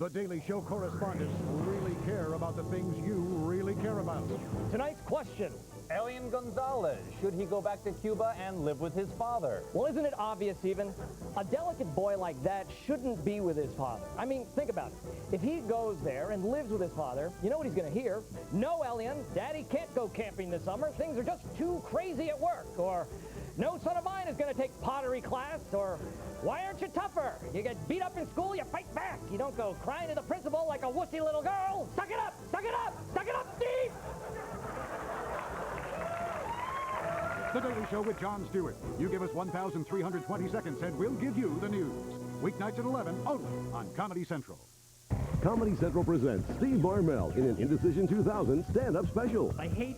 The Daily Show correspondents really care about the things you really care about. Tonight's question, Elian Gonzalez, should he go back to Cuba and live with his father? Well, isn't it obvious, even? A delicate boy like that shouldn't be with his father. I mean, think about it. If he goes there and lives with his father, you know what he's going to hear? No, Elian, Daddy can't go camping this summer. Things are just too crazy at work. Or, no son of mine is going to take pottery class. Or, why aren't you tougher? You get beat up in school, you fight back. You don't go crying to the principal like a wussy little girl. Suck it up! Suck it up! Suck it up, Steve! The Daily Show with Jon Stewart. You give us 1,320 seconds and we'll give you the news. Weeknights at 11, only on Comedy Central. Comedy Central presents Steve Marmel in an Indecision 2000 stand-up special. I hate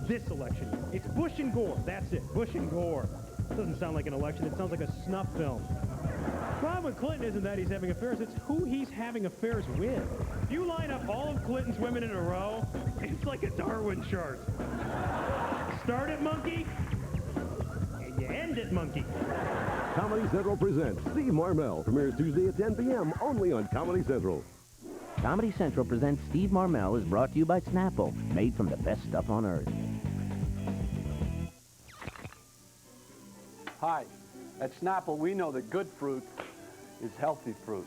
this election. It's Bush and Gore. That's it. Bush and Gore. It doesn't sound like an election. It sounds like a snuff film. The problem with Clinton isn't that he's having affairs. It's who he's having affairs with. If you line up all of Clinton's women in a row, it's like a Darwin chart. Start it, monkey. And you end it, monkey. Comedy Central presents Steve Marmel. Premieres Tuesday at 10 p.m. only on Comedy Central. Comedy Central presents Steve Marmel is brought to you by Snapple, made from the best stuff on earth. Hi, at Snapple we know that good fruit is healthy fruit.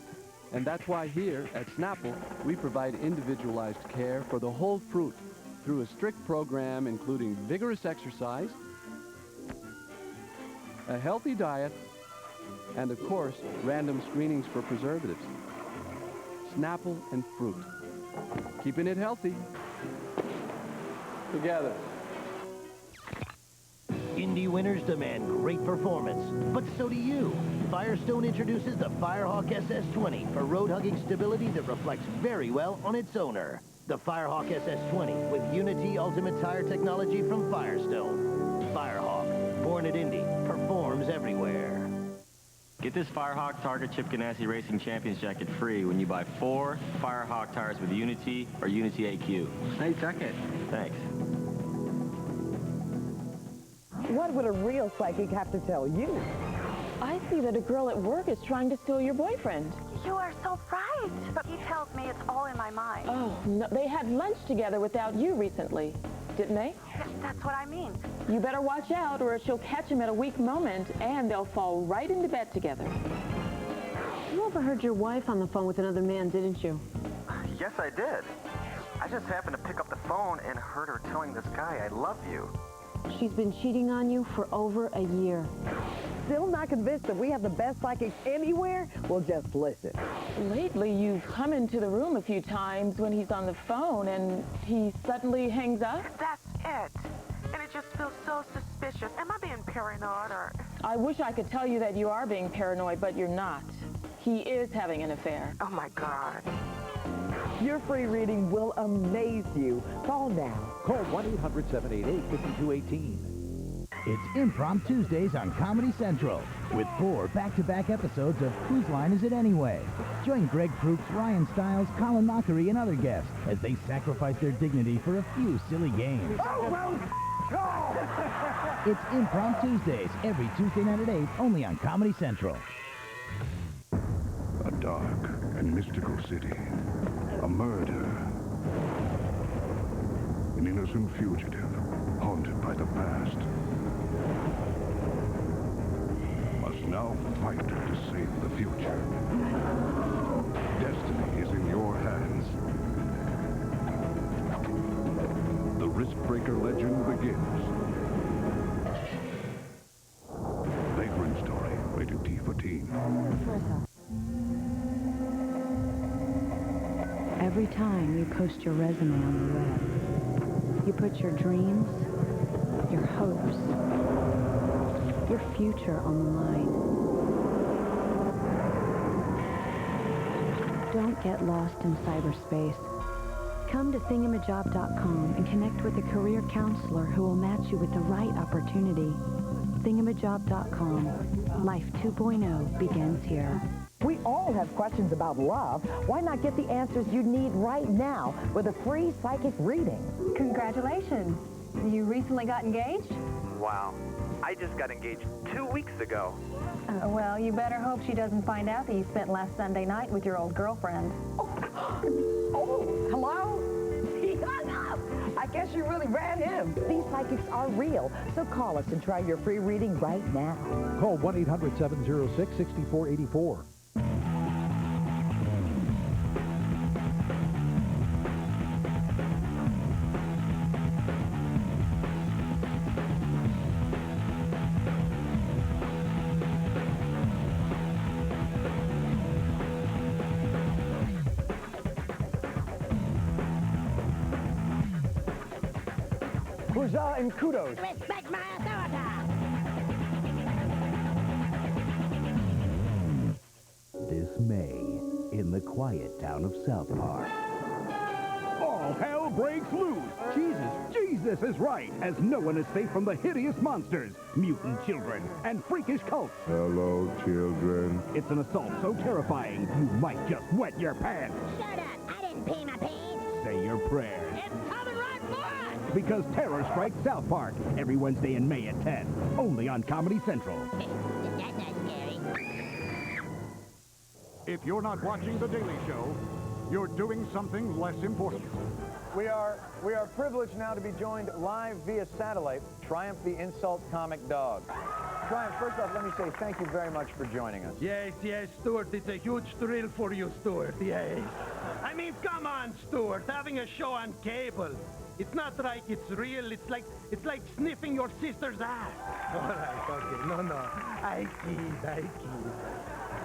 And that's why here at Snapple we provide individualized care for the whole fruit through a strict program including vigorous exercise, a healthy diet, and of course random screenings for preservatives. Snapple and fruit. Keeping it healthy. Together. Indy winners demand great performance, but so do you. Firestone introduces the Firehawk SS20 for road-hugging stability that reflects very well on its owner. The Firehawk SS20 with Unity Ultimate Tire technology from Firestone. Firehawk, born at Indy, performs everywhere. Get this Firehawk Targa Chip Ganassi Racing Champions jacket free when you buy 4 Firehawk tires with Unity or Unity AQ. Hey, check it. Thanks. What would a real psychic have to tell you? I see that a girl at work is trying to steal your boyfriend. You are so right. But he tells me it's all in my mind. Oh, no, they had lunch together without you recently, didn't they? That's what I mean. You better watch out or she'll catch him at a weak moment and they'll fall right into bed together. You overheard your wife on the phone with another man, didn't you? Yes, I did. I just happened to pick up the phone and heard her telling this guy, I love you. She's been cheating on you for over a year. Still not convinced that we have the best psychics anywhere? Well, just listen. Lately, you've come into the room a few times when he's on the phone and he suddenly hangs up. That's it. And it just feels so suspicious. Am I being paranoid or... I wish I could tell you that you are being paranoid, but you're not. He is having an affair. Oh, my God. Your free reading will amaze you. Call now. Call 1-800-788-5218. It's Imprompt Tuesdays on Comedy Central with 4 back-to-back episodes of Whose Line Is It Anyway? Join Greg Proops, Ryan Stiles, Colin Mockery, and other guests as they sacrifice their dignity for a few silly games. It's Imprompt Tuesdays every Tuesday night at 8, only on Comedy Central. A dark and mystical city. A murder. An innocent fugitive, haunted by the past, must now fight to save the future. Destiny is in your hands. The Riskbreaker legend begins. Vagrant Story, rated T for teen. Every time you post your resume on the web, you put your dreams, your hopes, your future on the line. Don't get lost in cyberspace. Come to thingamajob.com and connect with a career counselor who will match you with the right opportunity. Thingamajob.com. Life 2.0 begins here. We all have questions about love. Why not get the answers you need right now with a free psychic reading? Congratulations. You recently got engaged? Wow. I just got engaged 2 weeks ago. Well, you better hope she doesn't find out that you spent last Sunday night with your old girlfriend. Oh, Oh, hello? He hung up. I guess you really ran him. These psychics are real, so call us and try your free reading right now. Call 1-800-706-6484. Huzzah and kudos. Respect my authority. This May, in the quiet town of South Park. All hell breaks loose. Jesus is right, as no one is safe from the hideous monsters, mutant children, and freakish cults. Hello, children. It's an assault so terrifying, you might just wet your pants. Shut up. I didn't pee my pants. Say your prayers. It's coming right for us. Because terror strikes South Park every Wednesday in May at 10, only on Comedy Central. That's not scary. If you're not watching The Daily Show, you're doing something less important. We are privileged now to be joined live via satellite. Triumph the Insult Comic Dog. Triumph, first off, let me say thank you very much for joining us. Yes, Stuart. It's a huge thrill for you, Stuart. Yes. I mean, come on, Stuart. Having a show on cable. It's not like it's real. It's like sniffing your sister's ass. All right, okay. No. I kid.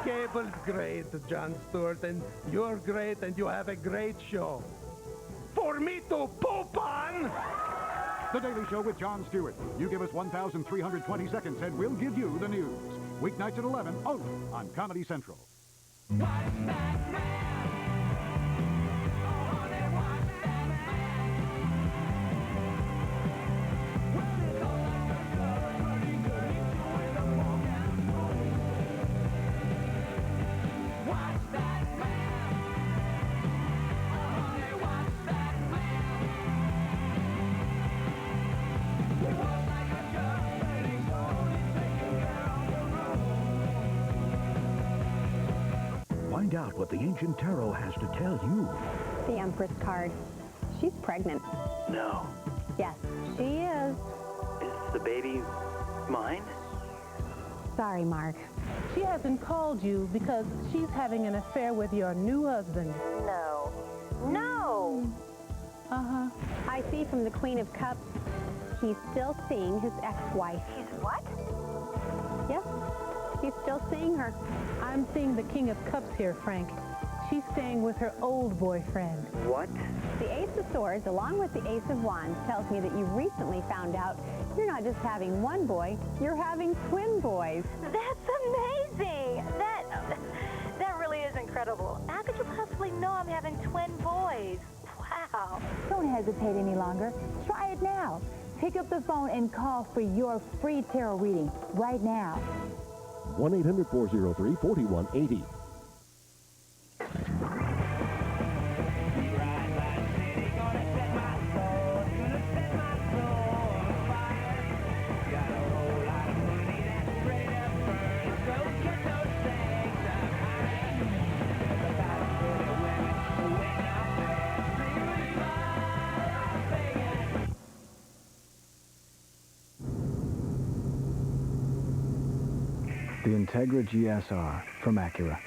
Cable's great, Jon Stewart, and you're great, and you have a great show. For me to poop on! The Daily Show with Jon Stewart. You give us 1,320 seconds and we'll give you the news. Weeknights at 11, only on Comedy Central. Find out what the ancient tarot has to tell you. The Empress card. She's pregnant. No. Yes, she is. Is the baby mine? Sorry, Mark. She hasn't called you because she's having an affair with your new husband. No. No! Uh-huh. I see from the Queen of Cups, he's still seeing his ex-wife. He's what? Yes, he's still seeing her. I'm seeing the King of Cups here, Frank. She's staying with her old boyfriend. What? The Ace of Swords, along with the Ace of Wands, tells me that you recently found out you're not just having one boy, you're having twin boys. That's amazing! That really is incredible. How could you possibly know I'm having twin boys? Wow. Don't hesitate any longer. Try it now. Pick up the phone and call for your free tarot reading right now. 1-800-403-4180. The Integra GSR from Acura.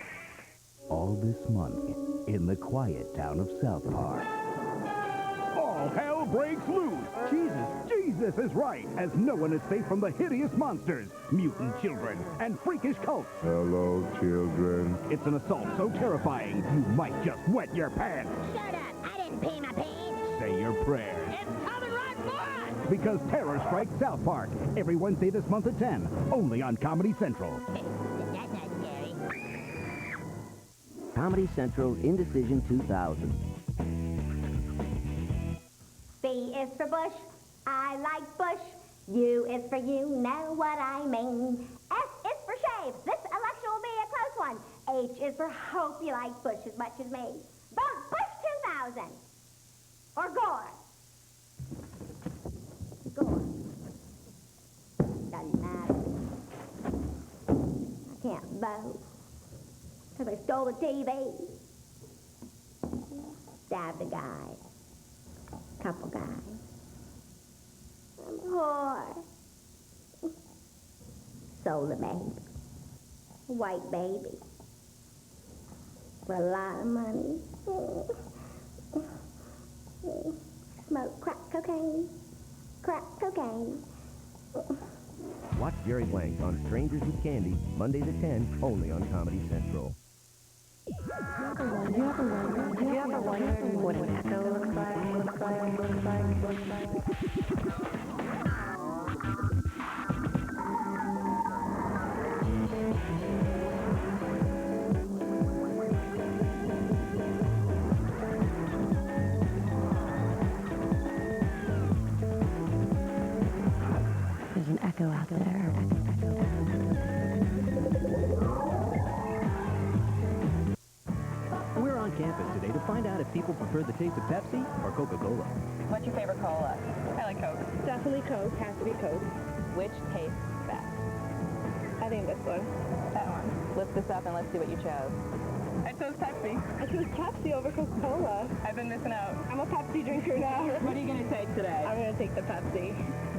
All this month in the quiet town of South Park. All hell breaks loose. Jesus is right, as no one is safe from the hideous monsters, mutant children, and freakish cults. Hello, children. It's an assault so terrifying, you might just wet your pants. Shut up. I didn't pee my pants. Say your prayers. It's coming right for us. Because terror strikes South Park every Wednesday this month at 10, only on Comedy Central. That's not scary. Comedy Central Indecision 2000. B is for Bush. I like Bush. U is for you, know what I mean. S is for shave. This election will be a close one. H is for hope you like Bush as much as me. Vote Bush 2000. Or Gore. Gore. Doesn't matter. I can't vote. Because I stole the TV. Stabbed a guy. Couple guys. I'm a whore. Sold a baby. A white baby. For a lot of money. Smoke crack cocaine. Crack cocaine. Watch Jerry Blank on Strangers with Candy, Mondays at 10, only on Comedy Central. Do you ever wonder what an echo looks like? There's an echo out there. We're on campus today to find out if people prefer the taste of Pepsi or Coca-Cola. What's your favorite cola? I like Coke. Definitely Coke. Has to be Coke. Which tastes best? I think this one. That one. Lift this up and let's see what you chose. I chose Pepsi. I chose Pepsi over Coca-Cola. I've been missing out. I'm a Pepsi drinker now. What are you going to take today? I'm going to take the Pepsi.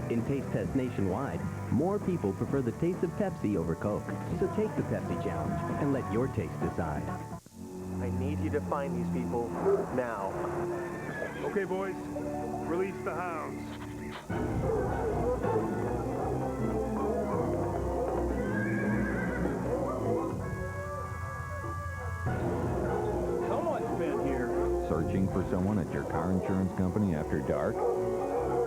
In taste tests nationwide, more people prefer the taste of Pepsi over Coke. So take the Pepsi challenge and let your taste decide. I need you to find these people now. Okay, boys. Release the hounds. Someone's been here. Searching for someone at your car insurance company after dark?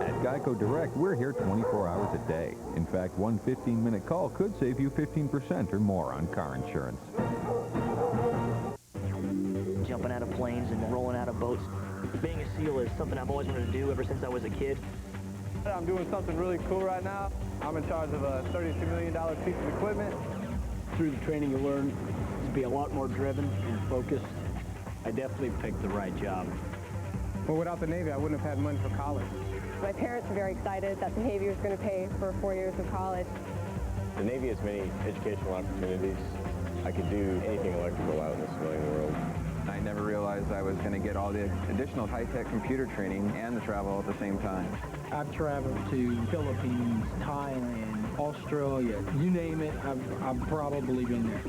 At Geico Direct, we're here 24 hours a day. In fact, one 15-minute call could save you 15% or more on car insurance. Jumping out of planes and rolling out of boats. Being a SEAL is something I've always wanted to do ever since I was a kid. I'm doing something really cool right now. I'm in charge of a $32 million piece of equipment. Through the training you learn to be a lot more driven and focused. I definitely picked the right job. Well, without the Navy, I wouldn't have had money for college. My parents are very excited that the Navy is going to pay for 4 years of college. The Navy has many educational opportunities. I could do anything electrical out in the civilian world. I never realized I was going to get all the additional high-tech computer training and the travel at the same time. I've traveled to Philippines, Thailand, Australia, you name it, I've probably been there.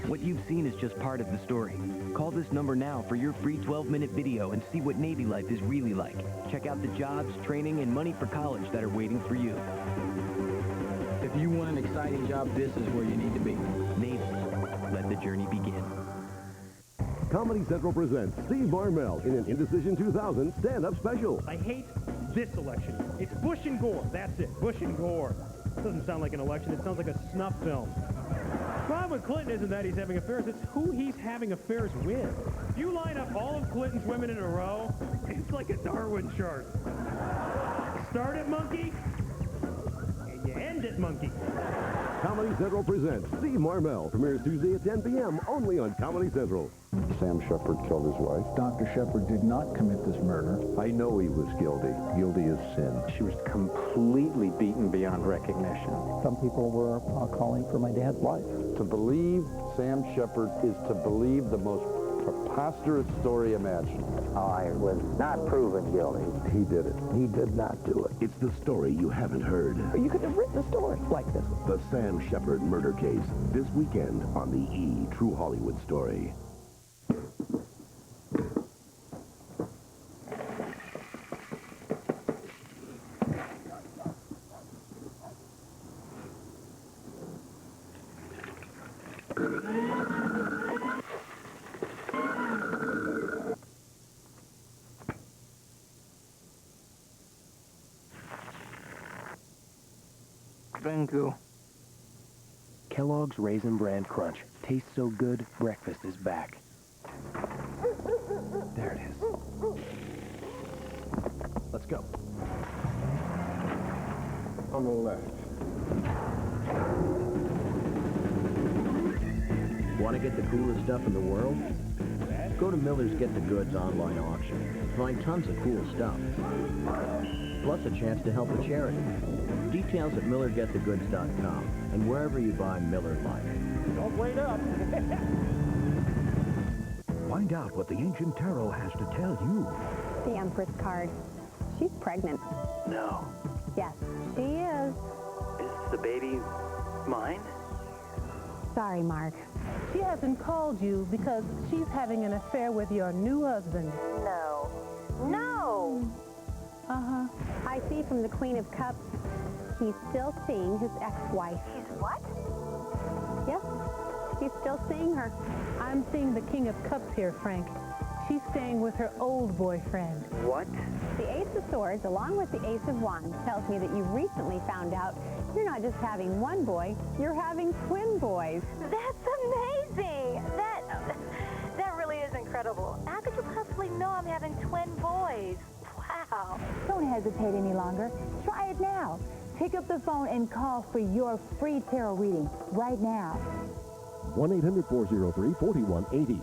What you've seen is just part of the story. Call this number now for your free 12-minute video and see what Navy life is really like. Check out the jobs, training, and money for college that are waiting for you. If you want an exciting job, this is where you need to be. Navy, let the journey begin. Comedy Central presents Steve Marmel in an Indecision 2000 stand-up special. I hate this election. It's Bush and Gore. That's it. Bush and Gore. Doesn't sound like an election. It sounds like a snuff film. The problem with Clinton isn't that he's having affairs. It's who he's having affairs with. If you line up all of Clinton's women in a row, it's like a Darwin chart. Start it, monkey, and you end it, monkey. Comedy Central presents Steve Marmel. Premieres Tuesday at 10 p.m. only on Comedy Central. Sam Shepard killed his wife. Dr. Shepard did not commit this murder. I know he was guilty. Guilty as sin. She was completely beaten beyond recognition. Some people were calling for my dad's life. To believe Sam Shepard is to believe the most preposterous story imaginable. I was not proven guilty. He did it. He did not do it. It's the story you haven't heard. You could have written a story like this one. The Sam Shepard murder case. This weekend on the E! True Hollywood Story. Thank you. Kellogg's Raisin Bran Crunch. Tastes so good, breakfast is back. There it is. Let's go. On the left. Want to get the coolest stuff in the world? Go to Miller's Get the Goods online auction. Find tons of cool stuff. Plus a chance to help a charity. Details at MillerGetTheGoods.com and wherever you buy Miller Lite. Don't wait up. Find out what the ancient tarot has to tell you. The Empress card. She's pregnant. No. Yes, she is. Is the baby mine? Sorry, Mark. She hasn't called you because she's having an affair with your new husband. No. No! Uh-huh. I see from the Queen of Cups, he's still seeing his ex-wife. He's what? Yes, he's still seeing her. I'm seeing the King of Cups here, Frank. She's staying with her old boyfriend. What? The Ace of Swords, along with the Ace of Wands, tells me that you recently found out you're not just having one boy, you're having twin boys. That's amazing! That really is incredible. How could you possibly know I'm having twin boys? Wow. Don't hesitate any longer. Try it now. Pick up the phone and call for your free tarot reading right now. 1-800-403-4180.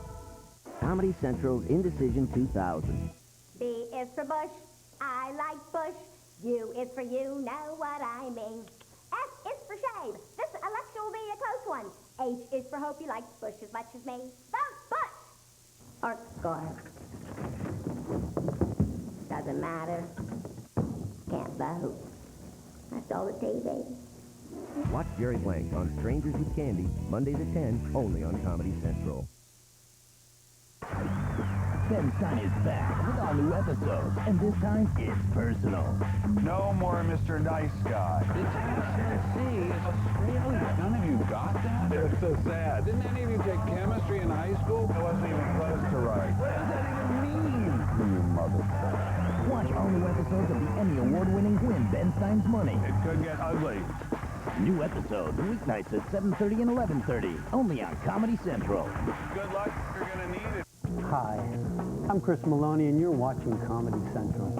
Comedy Central's Indecision 2000. B is for Bush. I like Bush. U is for you, know what I mean. S is for shave. This election will be a close one. H is for hope you like Bush as much as me. Vote Bush! Or score. Doesn't matter. Can't vote. I saw the TV. Watch Jerry Blank on Strangers with Candy, Mondays at 10, only on Comedy Central. Ben Stein is back with all new episodes, and this time it's personal. No more Mr. Nice Guy. It's Tennessee. It's Australia. None of you got that? It's so sad. Didn't any of you take chemistry in high school? It wasn't even close to right. What does that even mean? You motherfucker. Watch all new episodes of the Emmy Award-winning Win Ben Stein's Money. It could get ugly. New episodes weeknights at 7:30 and 11:30, only on Comedy Central. Good luck. You're going to need it. Hi, I'm Chris Maloney, and you're watching Comedy Central.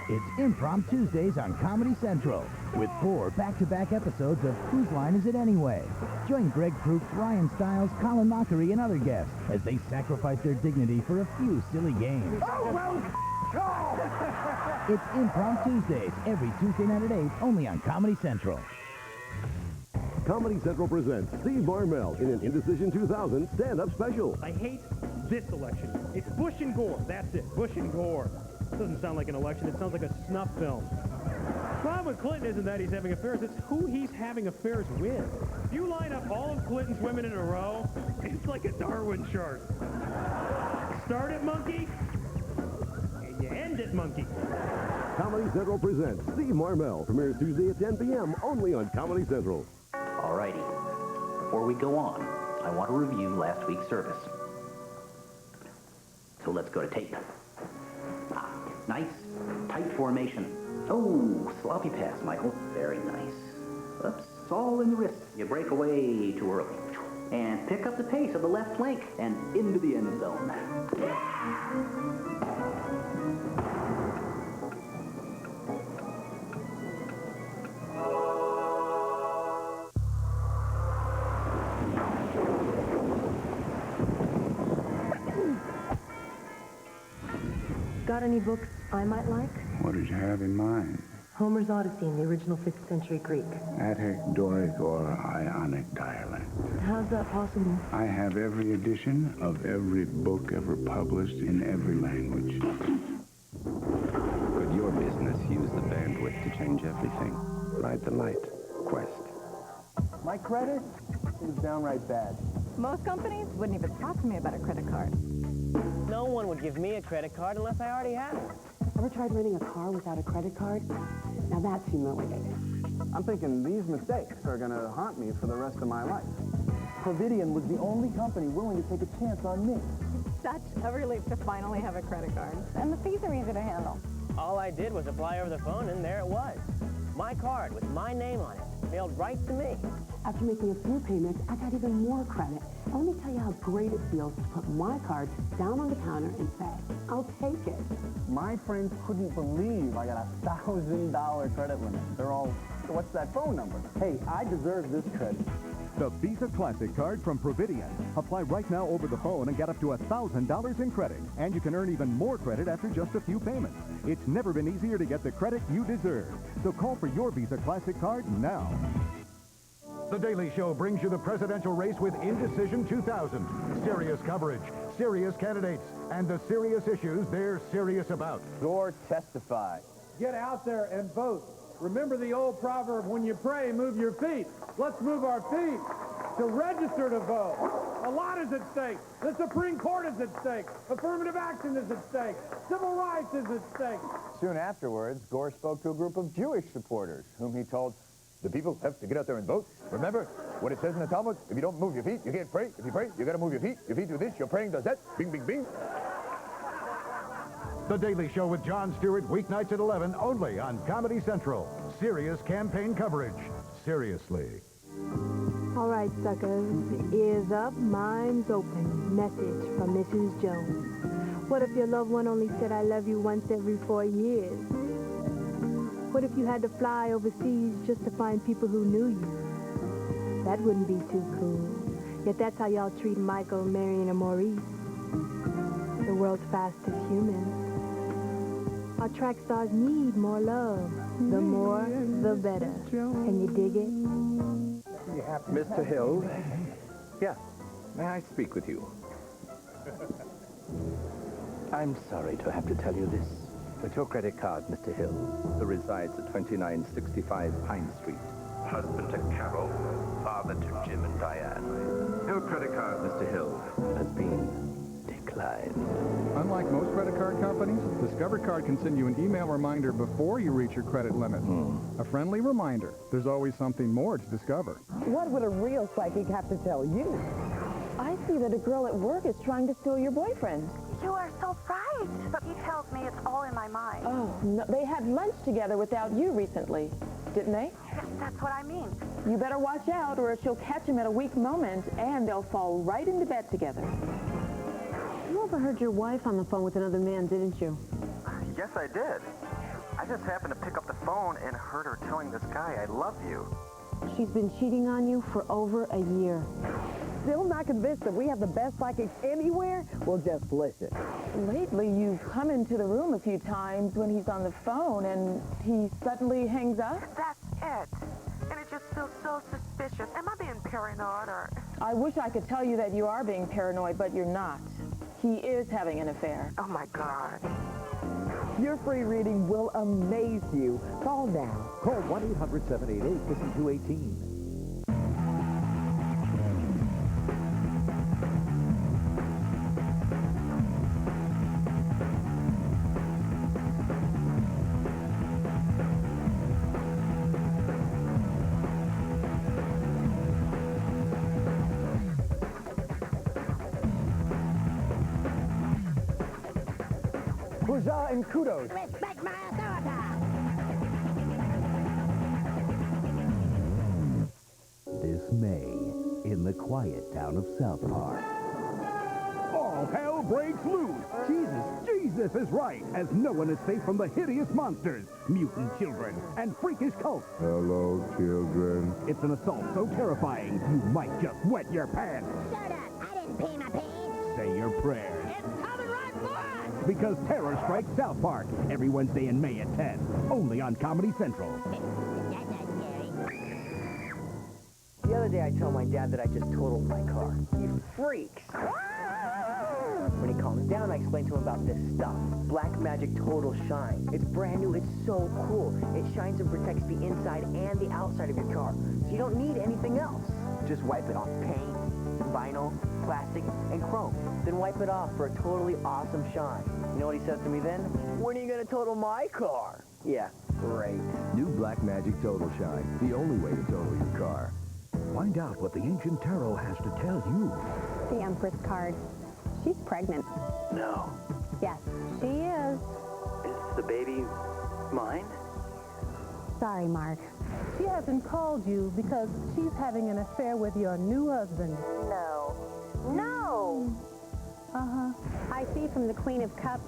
It's Imprompt Tuesdays on Comedy Central, with 4 back-to-back episodes of Whose Line Is It Anyway? Join Greg Proops, Ryan Stiles, Colin Mockery, and other guests as they sacrifice their dignity for a few silly games. Oh, well, It's Imprompt Tuesdays, every Tuesday night at 8, only on Comedy Central. Comedy Central presents Steve Marmel in an Indecision 2000 stand-up special. I hate this election. It's Bush and Gore. That's it. Bush and Gore. Doesn't sound like an election. It sounds like a snuff film. The problem with Clinton isn't that he's having affairs. It's who he's having affairs with. If you line up all of Clinton's women in a row, it's like a Darwin chart. Start it, monkey, and you end it, monkey. Comedy Central presents Steve Marmel. Premieres Tuesday at 10 p.m. only on Comedy Central. Alrighty, before we go on, I want to review last week's service. So let's go to tape. Nice, tight formation. Oh, sloppy pass, Michael. Very nice. Oops, it's all in the wrists. You break away too early. And pick up the pace of the left flank and into the end zone. Got any books I might like? What did you have in mind? Homer's Odyssey in the original 5th century Greek. Attic, Doric, or Ionic dialect. How's that possible? I have every edition of every book ever published in every language. Could your business use the bandwidth to change everything? Ride the light. Quest. My credit is downright bad. Most companies wouldn't even talk to me about a credit card. No one would give me a credit card unless I already had it. Ever tried renting a car without a credit card? Now that's humiliating. I'm thinking these mistakes are going to haunt me for the rest of my life. Providian was the only company willing to take a chance on me. It's such a relief to finally have a credit card. And the fees are easy to handle. All I did was apply over the phone, and there it was. My card with my name on it, mailed right to me. After making a few payments, I got even more credit. And let me tell you how great it feels to put my card down on the counter and say, I'll take it. My friends couldn't believe I got a $1,000 credit limit. They're all, what's that phone number? Hey, I deserve this credit. The Visa Classic Card from Providian. Apply right now over the phone and get up to $1,000 in credit. And you can earn even more credit after just a few payments. It's never been easier to get the credit you deserve. So call for your Visa Classic Card now. The Daily Show brings you the presidential race with Indecision 2000. Serious coverage, serious candidates, and the serious issues they're serious about. Gore testified. Get out there and vote. Remember the old proverb, when you pray, move your feet. Let's move our feet to register to vote. A lot is at stake. The Supreme Court is at stake. Affirmative action is at stake. Civil rights is at stake. Soon afterwards, Gore spoke to a group of Jewish supporters, whom he told, the people have to get out there and vote. Remember what it says in the Talmud? If you don't move your feet, you can't pray. If you pray, you got to move your feet. Your feet do this, your praying does that. Bing, bing, bing. The Daily Show with Jon Stewart, weeknights at 11, only on Comedy Central. Serious campaign coverage. Seriously. All right, suckers. Ears up, minds open. Message from Mrs. Jones. What if your loved one only said I love you once every 4 years? What if you had to fly overseas just to find people who knew you? That wouldn't be too cool. Yet that's how y'all treat Michael, Marion, and Maurice. The world's fastest humans. Our track stars need more love. The more, the better. Can you dig it? Mr. Hill? Yeah. May I speak with you? I'm sorry to have to tell you this, but your credit card, Mr. Hill, resides at 2965 Pine Street. Husband to Carol, father to Jim and Diane. Your credit card, Mr. Hill, has been declined. Unlike most credit card companies, Discover Card can send you an email reminder before you reach your credit limit. A friendly reminder. There's always something more to discover. What would a real psychic have to tell you? I see that a girl at work is trying to steal your boyfriend. You are so right. But he tells me it's all in my mind. Oh, no, they had lunch together without you recently, didn't they? Yes, that's what I mean. You better watch out or she'll catch him at a weak moment and they'll fall right into bed together. You overheard your wife on the phone with another man, didn't you? Yes, I did. I just happened to pick up the phone and heard her telling this guy, I love you. She's been cheating on you for over a year. Still not convinced that we have the best psychics anywhere? Well, just listen. Lately, you've come into the room a few times when he's on the phone and he suddenly hangs up. That's it. And it just feels so suspicious. Am I being paranoid or... I wish I could tell you that you are being paranoid, but you're not. He is having an affair. Oh, my God. Your free reading will amaze you. Call now. Call 1-800-788-5218. Huzzah and kudos. Respect my authority. This May, in the quiet town of South Park. All hell breaks loose. Jesus is right, as no one is safe from the hideous monsters, mutant children, and freakish cults. Hello, children. It's an assault so terrifying, you might just wet your pants. Shut up. I didn't pee my pants. Say your prayers. It's coming right for us. Because terror strikes South Park, every Wednesday in May at 10, only on Comedy Central. That's not scary. The other day I told my dad that I just totaled my car. He freaks. When he calms down, I explain to him about this stuff. Black Magic Total Shine. It's brand new. It's so cool. It shines and protects the inside and the outside of your car. So you don't need anything else. Just wipe it off paint, vinyl, plastic, and chrome. Then wipe it off for a totally awesome shine. You know what he says to me then? When are you going to total my car? Yeah, great. New Black Magic Total Shine. The only way to total your car. Find out what the ancient tarot has to tell you. The Empress card. She's pregnant. No. Yes, she is. Is the baby mine? Sorry, Mark. She hasn't called you because she's having an affair with your new husband. No. No! Uh-huh. I see from the Queen of Cups,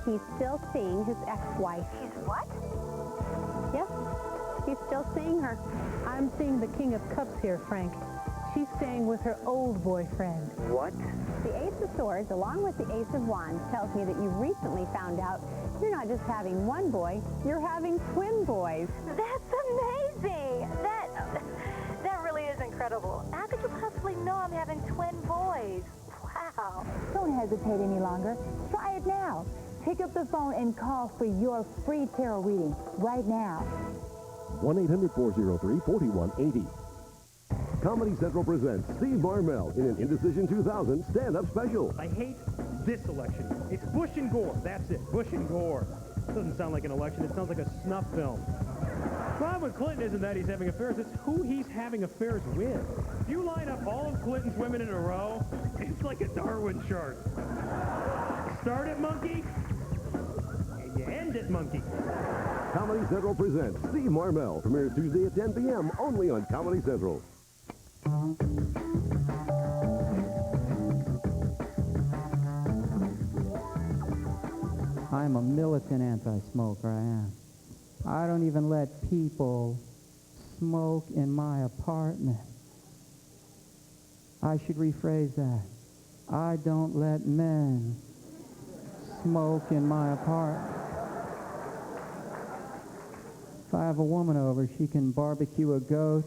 he's still seeing his ex-wife. He's what? Yes, he's still seeing her. I'm seeing the King of Cups here, Frank. She's staying with her old boyfriend. What? The Ace of Swords, along with the Ace of Wands, tells me that you recently found out you're not just having one boy, you're having twin boys. That's amazing. That really having twin boys. Wow. Don't hesitate any longer. Try it now. Pick up the phone and call for your free tarot reading right now. 1-800-403-4180. Comedy Central presents Steve Marmel in an Indecision 2000 stand-up special. I hate this election. It's Bush and Gore. That's it. Bush and Gore. Doesn't sound like an election. It sounds like a snuff film. The problem with Clinton isn't that he's having affairs. It's who he's having affairs with. If you line up all of Clinton's women in a row, it's like a Darwin chart. Start it, monkey, and you end it, monkey. Comedy Central presents Steve Marmel. Premieres Tuesday at 10 p.m. only on Comedy Central. I'm a militant anti-smoker, I am. I don't even let people smoke in my apartment. I should rephrase that. I don't let men smoke in my apartment. If I have a woman over, she can barbecue a goat,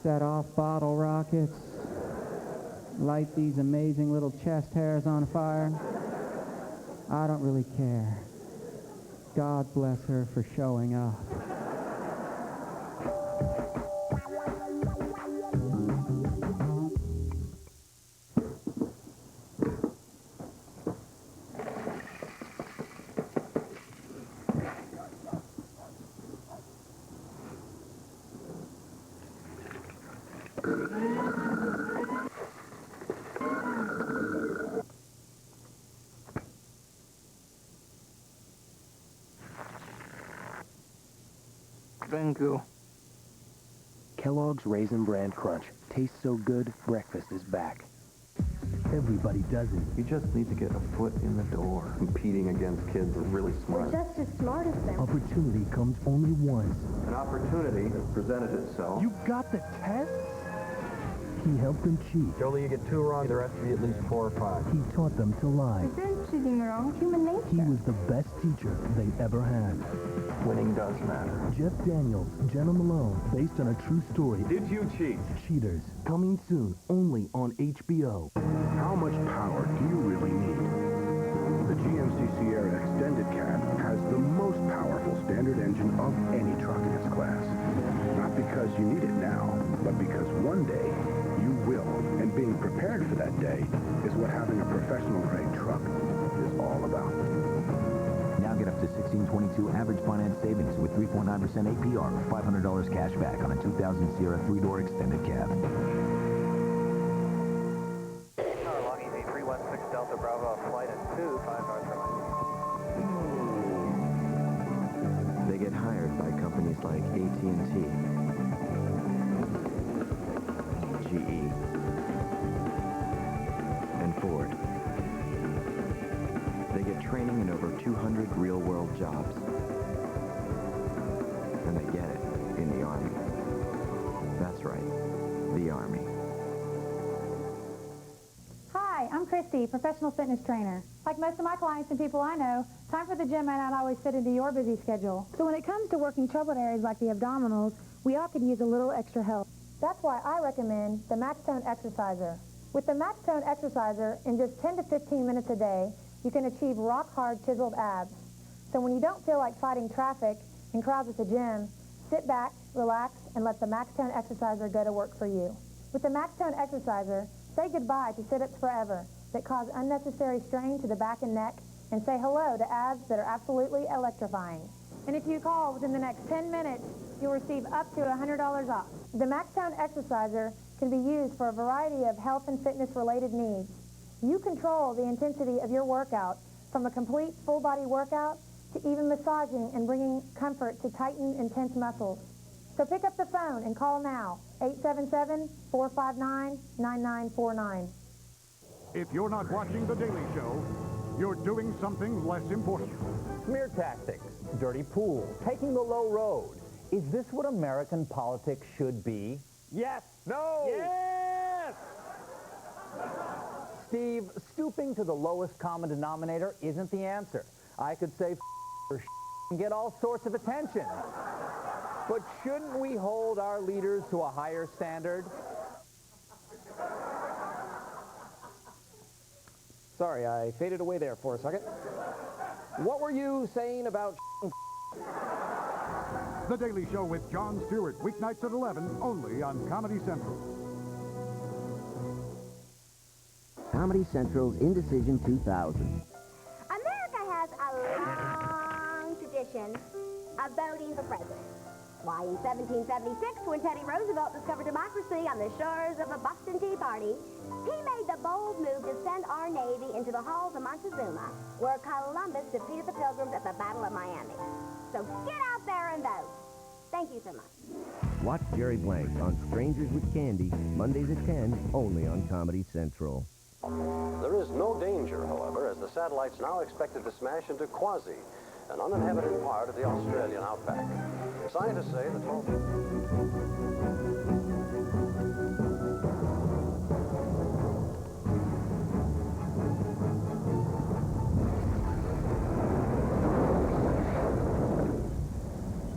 set off bottle rockets, light these amazing little chest hairs on fire. I don't really care. God bless her for showing up. Thank you. Kellogg's Raisin Bran Crunch. Tastes so good, breakfast is back. Everybody does it. You just need to get a foot in the door. Competing against kids is really smart. We're just as smart as them. Opportunity comes only once. An opportunity has presented itself. You got the test? He helped them cheat. Jolie, you get 2 wrong, there has to be at least 4 or 5. He taught them to lie. Isn't cheating wrong? Human nature. He was the best teacher they ever had. Winning does matter. Jeff Daniels, Jenna Malone, based on a true story. Did you cheat? Cheaters, coming soon, only on HBO. How much power do you really need? The GMC Sierra Extended Cab has the most powerful standard engine of any truck in its class. Not because you need it now, but because one day you will. And being prepared for that day is what having a professional-grade truck is all about. Now get up to $1,622 average finance savings with 3.9% APR or $500 cash back on a 2000 Sierra 3-door extended cab. Logging the 316 Delta Bravo flight at 25 North Carolina. They get hired by companies like AT&T, GE, and Ford. They get training in over 200 real-world jobs. And they get it in the Army. That's right, the Army. Hi, I'm Christy, professional fitness trainer. Like most of my clients and people I know, time for the gym may not always fit into your busy schedule. So when it comes to working troubled areas like the abdominals, we all could use a little extra help. That's why I recommend the Maxtone Exerciser. With the Maxtone Exerciser, in just 10 to 15 minutes a day, you can achieve rock-hard chiseled abs. So when you don't feel like fighting traffic and crowds at the gym, sit back, relax, and let the Maxtone Exerciser go to work for you. With the Maxtone Exerciser, say goodbye to sit-ups forever that cause unnecessary strain to the back and neck, and say hello to abs that are absolutely electrifying. And if you call within the next 10 minutes, you'll receive up to $100 off. The Maxtone Exerciser can be used for a variety of health and fitness-related needs. You control the intensity of your workout, from a complete full-body workout to even massaging and bringing comfort to tightened, intense muscles. So pick up the phone and call now, 877-459-9949. If you're not watching The Daily Show, you're doing something less important. Smear tactics, dirty pool, taking the low road. Is this what American politics should be? Yes. No. Yes. Steve, stooping to the lowest common denominator isn't the answer. I could say and get all sorts of attention. But shouldn't we hold our leaders to a higher standard? Sorry, I faded away there for a second. What were you saying about The Daily Show with Jon Stewart, weeknights at 11, only on Comedy Central. Comedy Central's Indecision 2000. America has a long tradition of voting for president. Why, in 1776, when Teddy Roosevelt discovered democracy on the shores of a Boston Tea Party, he made the bold move to send our Navy into the halls of Montezuma, where Columbus defeated the Pilgrims at the Battle of Miami. So get out there and vote. Thank you so much. Watch Jerry Blank on Strangers with Candy, Mondays at 10, only on Comedy Central. There is no danger, however, as the satellite's now expected to smash into Quasi, an uninhabited part of the Australian outback. Scientists say the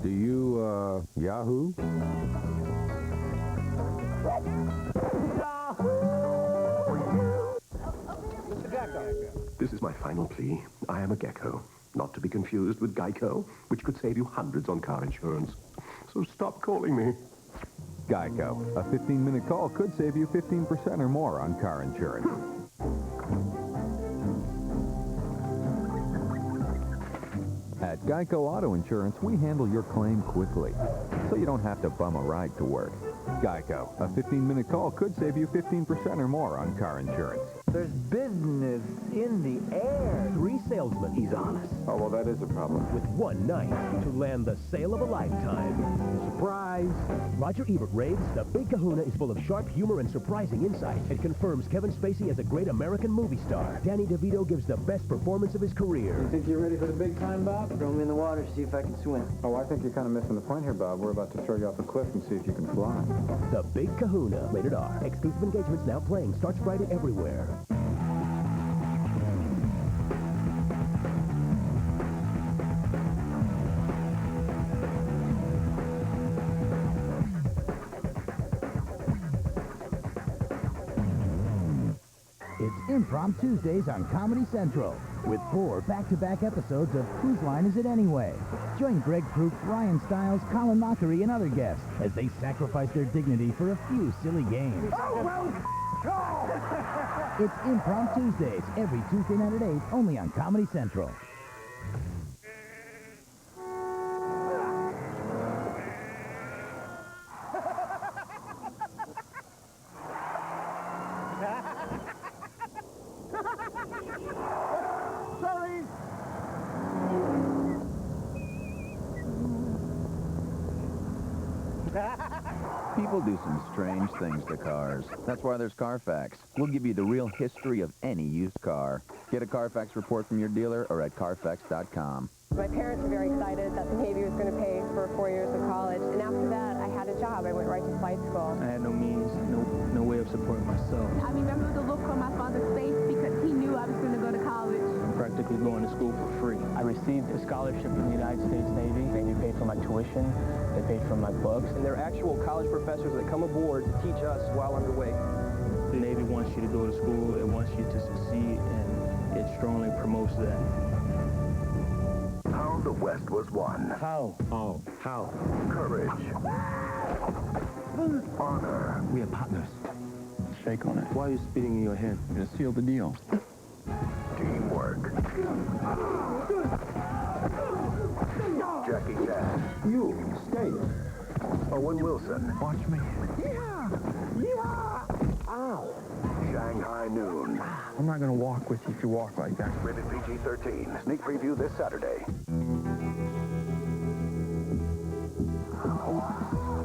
Do you, Yahoo? Mr. Gecko? This is my final plea. I am a gecko, not to be confused with Geico, which could save you hundreds on car insurance. So stop calling me. Geico. A 15-minute call could save you 15% or more on car insurance. At Geico Auto Insurance, we handle your claim quickly, so you don't have to bum a ride to work. Geico. A 15-minute call could save you 15% or more on car insurance. There's business in the air. 3 salesmen. He's honest. Oh, well, that is a problem. With one night to land the sale of a lifetime. Surprise! Roger Ebert raves The Big Kahuna is full of sharp humor and surprising insight. It confirms Kevin Spacey as a great American movie star. Danny DeVito gives the best performance of his career. You think you're ready for the big time, Bob? Throw me in the water, see if I can swim. Oh, I think you're kind of missing the point here, Bob. We're about to throw you off a cliff and see if you can fly. The Big Kahuna, rated R. Exclusive engagements now playing. Starts Friday everywhere. It's Imprompt Tuesdays on Comedy Central, with 4 back-to-back episodes of Whose Line Is It Anyway? Join Greg Proops, Ryan Stiles, Colin Mockery, and other guests as they sacrifice their dignity for a few silly games. Oh, well, It's Imprompt Tuesdays, every Tuesday night at 8, only on Comedy Central. Sorry. People do some strange things to cars. That's why there's Carfax. We'll give you the real history of any used car. Get a Carfax report from your dealer or at Carfax.com. My parents were very excited that the Navy was going to pay for 4 years of college, and after that, I had a job. I went right to flight school. I had no means, no way of supporting myself. I remember the look on my father's face because he knew I was going to go to college. I'm practically going to school for free. I received a scholarship from the United States Navy. They paid for my tuition, they paid for my books. And they're actual college professors that come aboard to teach us while underway. The Navy wants you to go to school, it wants you to succeed, and it strongly promotes that. How the West was won. How? Oh. How? Courage. Honor. We are partners. Shake on it. Why are you spitting in your hand? Gonna seal the deal. Teamwork. Jackie Chan. You, stay. Owen Wilson. Watch me. Ow. Shanghai Noon. I'm not gonna walk with you if you walk like that. Rated PG-13. Sneak preview this Saturday.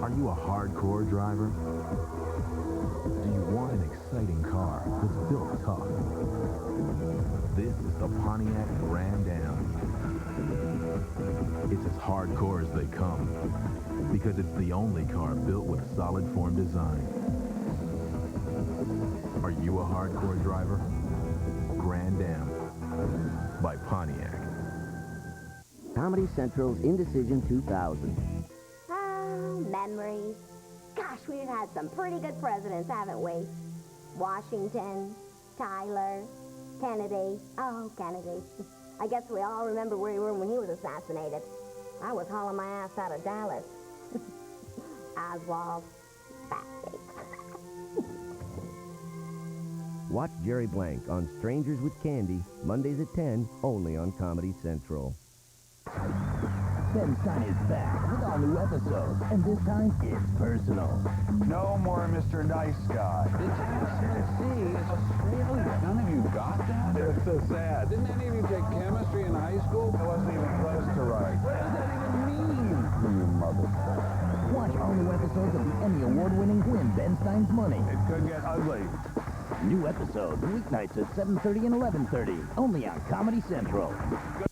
Are you a hardcore driver? Do you want an exciting car that's built tough? This is the Pontiac Grand Am. It's as hardcore as they come, because it's the only car built with a solid form design. Are you a hardcore driver? Grand Am by Pontiac. Comedy Central's Indecision 2000. Memories. Gosh, we've had some pretty good presidents, haven't we? Washington, Tyler, Kennedy. Oh, Kennedy. I guess we all remember where we were when he was assassinated. I was hauling my ass out of Dallas. Oswald. Backstage. Watch Jerry Blank on Strangers with Candy, Mondays at 10, only on Comedy Central. Ben Stein is back with all new episodes, and this time it's personal. No more Mr. Nice Guy. The Tennessee is Australia. None of you got that? It's so sad. Didn't any of you take chemistry in high school? I wasn't even close to right. What does that even mean? You motherfucker. Watch all new episodes of the Emmy Award-winning Win Ben Stein's Money. It could get ugly. New episodes weeknights at 7:30 and 11:30, only on Comedy Central.